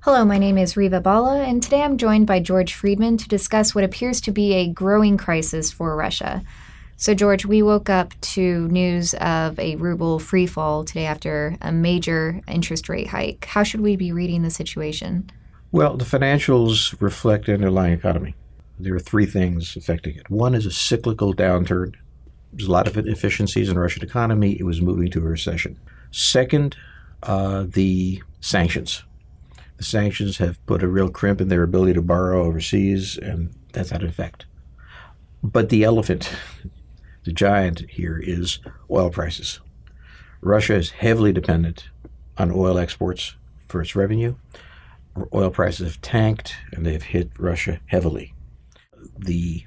Hello, my name is Reva Bhalla, and today I'm joined by George Friedman to discuss what appears to be a growing crisis for Russia. So, George, we woke up to news of a ruble free fall today after a major interest rate hike. How should we be reading the situation? Well, the financials reflect the underlying economy. There are three things affecting it. One is a cyclical downturn. There's a lot of inefficiencies in the Russian economy. It was moving to a recession. Second, the sanctions. The sanctions have put a real crimp in their ability to borrow overseas, and that's had an effect. But the elephant, the giant here, is oil prices. Russia is heavily dependent on oil exports for its revenue. Oil prices have tanked, and they've hit Russia heavily. The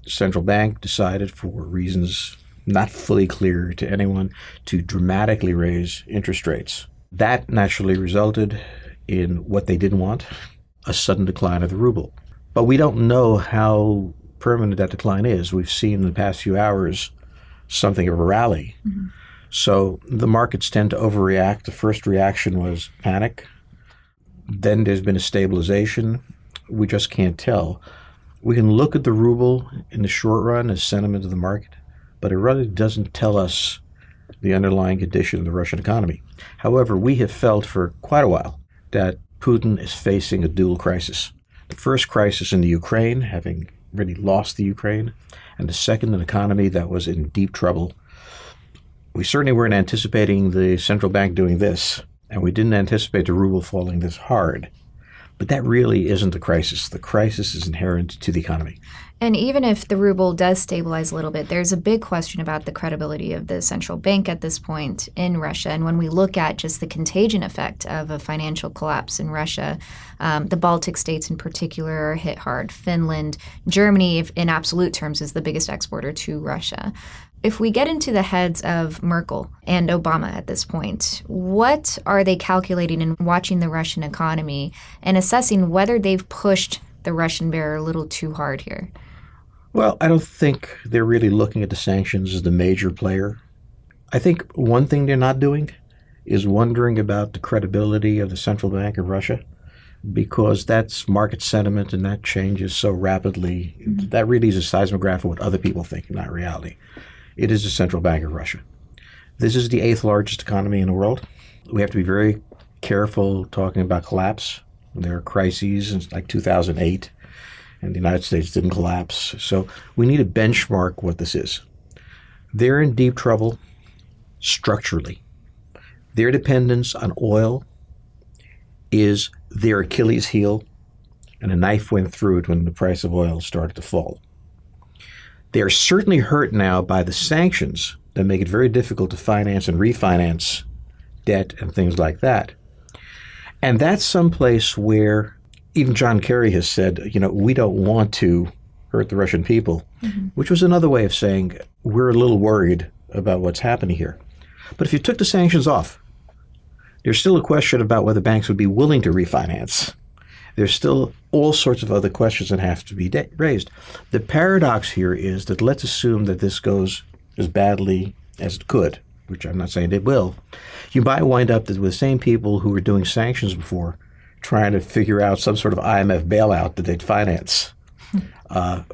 central bank decided, for reasons not fully clear to anyone, to dramatically raise interest rates. That naturally resulted in what they didn't want, a sudden decline of the ruble. But we don't know how permanent that decline is. We've seen in the past few hours something of a rally. Mm-hmm. So the markets tend to overreact. The first reaction was panic. Then there's been a stabilization. We just can't tell. We can look at the ruble in the short run as sentiment of the market, but it really doesn't tell us the underlying condition of the Russian economy. However, we have felt for quite a while that Putin is facing a dual crisis. The first crisis in the Ukraine, having really lost the Ukraine, and the second, an economy that was in deep trouble. We certainly weren't anticipating the central bank doing this, and we didn't anticipate the ruble falling this hard. But that really isn't the crisis. The crisis is inherent to the economy. And even if the ruble does stabilize a little bit, there's a big question about the credibility of the central bank at this point in Russia. And when we look at just the contagion effect of a financial collapse in Russia, the Baltic states in particular are hit hard. Finland, Germany, in absolute terms, is the biggest exporter to Russia. If we get into the heads of Merkel and Obama at this point, what are they calculating in watching the Russian economy and assessing whether they've pushed the Russian bear a little too hard here? Well, I don't think they're really looking at the sanctions as the major player. I think one thing they're not doing is wondering about the credibility of the central bank of Russia, because that's market sentiment and that changes so rapidly. Mm-hmm. That really is a seismograph of what other people think, not reality. It is the central bank of Russia. This is the eighth largest economy in the world. We have to be very careful talking about collapse. There are crises like 2008, and the United States didn't collapse. So we need to benchmark what this is. They're in deep trouble structurally. Their dependence on oil is their Achilles heel, and a knife went through it when the price of oil started to fall. They're certainly hurt now by the sanctions that make it very difficult to finance and refinance debt and things like that. And that's someplace where even John Kerry has said, we don't want to hurt the Russian people, mm-hmm. which was another way of saying we're a little worried about what's happening here. But if you took the sanctions off, there's still a question about whether banks would be willing to refinance. There's still all sorts of other questions that have to be raised. The paradox here is that let's assume that this goes as badly as it could, which I'm not saying it will. You might wind up with the same people who were doing sanctions before trying to figure out some sort of IMF bailout that they'd finance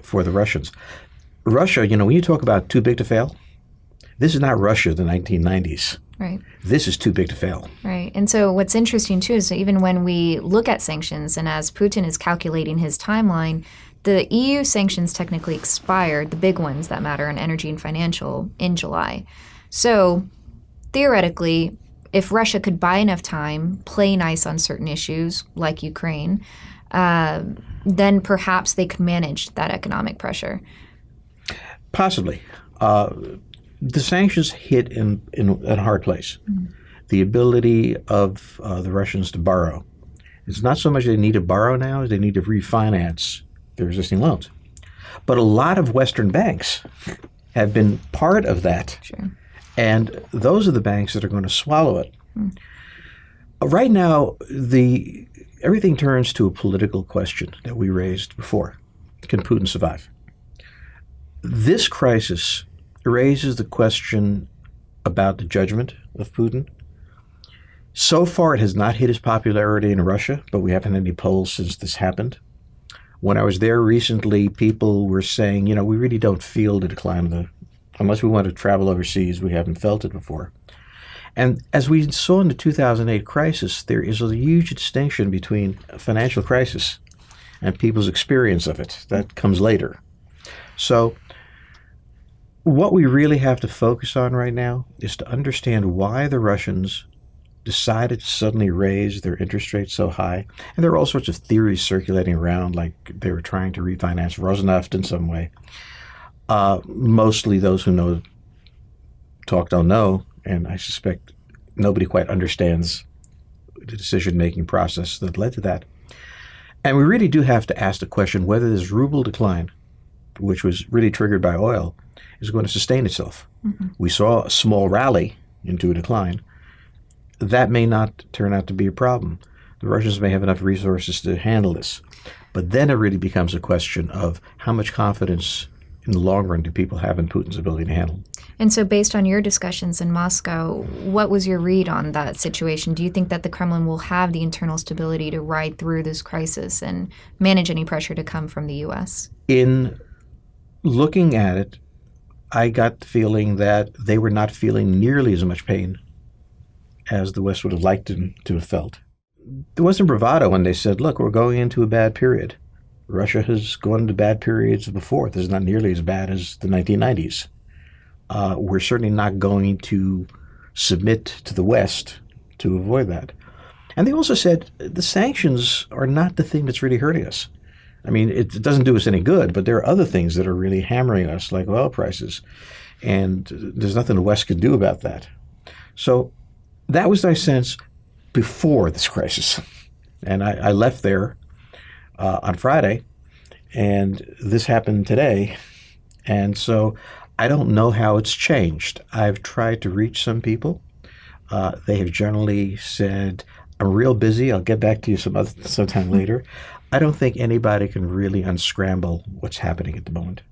for the Russians. Russia, when you talk about too big to fail, this is not Russia of the 1990s. Right. This is too big to fail. Right. And so what's interesting, too, is that even when we look at sanctions, and as Putin is calculating his timeline, the EU sanctions technically expired, the big ones that matter on energy and financial, in July. So theoretically, if Russia could buy enough time, play nice on certain issues like Ukraine, then perhaps they could manage that economic pressure. Possibly. The sanctions hit in a hard place. Mm-hmm. The ability of the Russians to borrow. It's not so much they need to borrow now as they need to refinance their existing loans. But a lot of Western banks have been part of that. Sure. And those are the banks that are going to swallow it. Mm. Right now, everything turns to a political question that we raised before. Can Putin survive? This crisis raises the question about the judgment of Putin. So far, it has not hit its popularity in Russia, but we haven't had any polls since this happened. When I was there recently, people were saying, we really don't feel the decline of unless we want to travel overseas, we haven't felt it before. And as we saw in the 2008 crisis, there is a huge distinction between a financial crisis and people's experience of it. That comes later. So what we really have to focus on right now is to understand why the Russians decided to suddenly raise their interest rates so high. And there are all sorts of theories circulating around, like they were trying to refinance Rosneft in some way. Mostly those who don't know, and I suspect nobody quite understands the decision-making process that led to that. And we really do have to ask the question whether this ruble decline, which was really triggered by oil, is going to sustain itself. Mm-hmm. We saw a small rally into a decline. That may not turn out to be a problem. The Russians may have enough resources to handle this. But then it really becomes a question of how much confidence in the long run do people have in Putin's ability to handle. And so based on your discussions in Moscow, what was your read on that situation? Do you think that the Kremlin will have the internal stability to ride through this crisis and manage any pressure to come from the U.S.? In looking at it, I got the feeling that they were not feeling nearly as much pain as the West would have liked them to have felt. There wasn't bravado when they said, look, we're going into a bad period. Russia has gone into bad periods before. This is not nearly as bad as the 1990s. We're certainly not going to submit to the West to avoid that. And they also said the sanctions are not the thing that's really hurting us. I mean, it doesn't do us any good, but there are other things that are really hammering us, like oil prices. And there's nothing the West can do about that. So that was my sense before this crisis. And I left there on Friday, and this happened today. And so I don't know how it's changed. I've tried to reach some people. They have generally said, I'm real busy. I'll get back to you sometime later. I don't think anybody can really unscramble what's happening at the moment.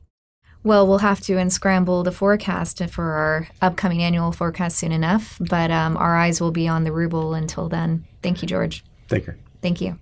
Well, we'll have to unscramble the forecast for our upcoming annual forecast soon enough, but our eyes will be on the ruble until then. Thank you, George. Take care. Thank you.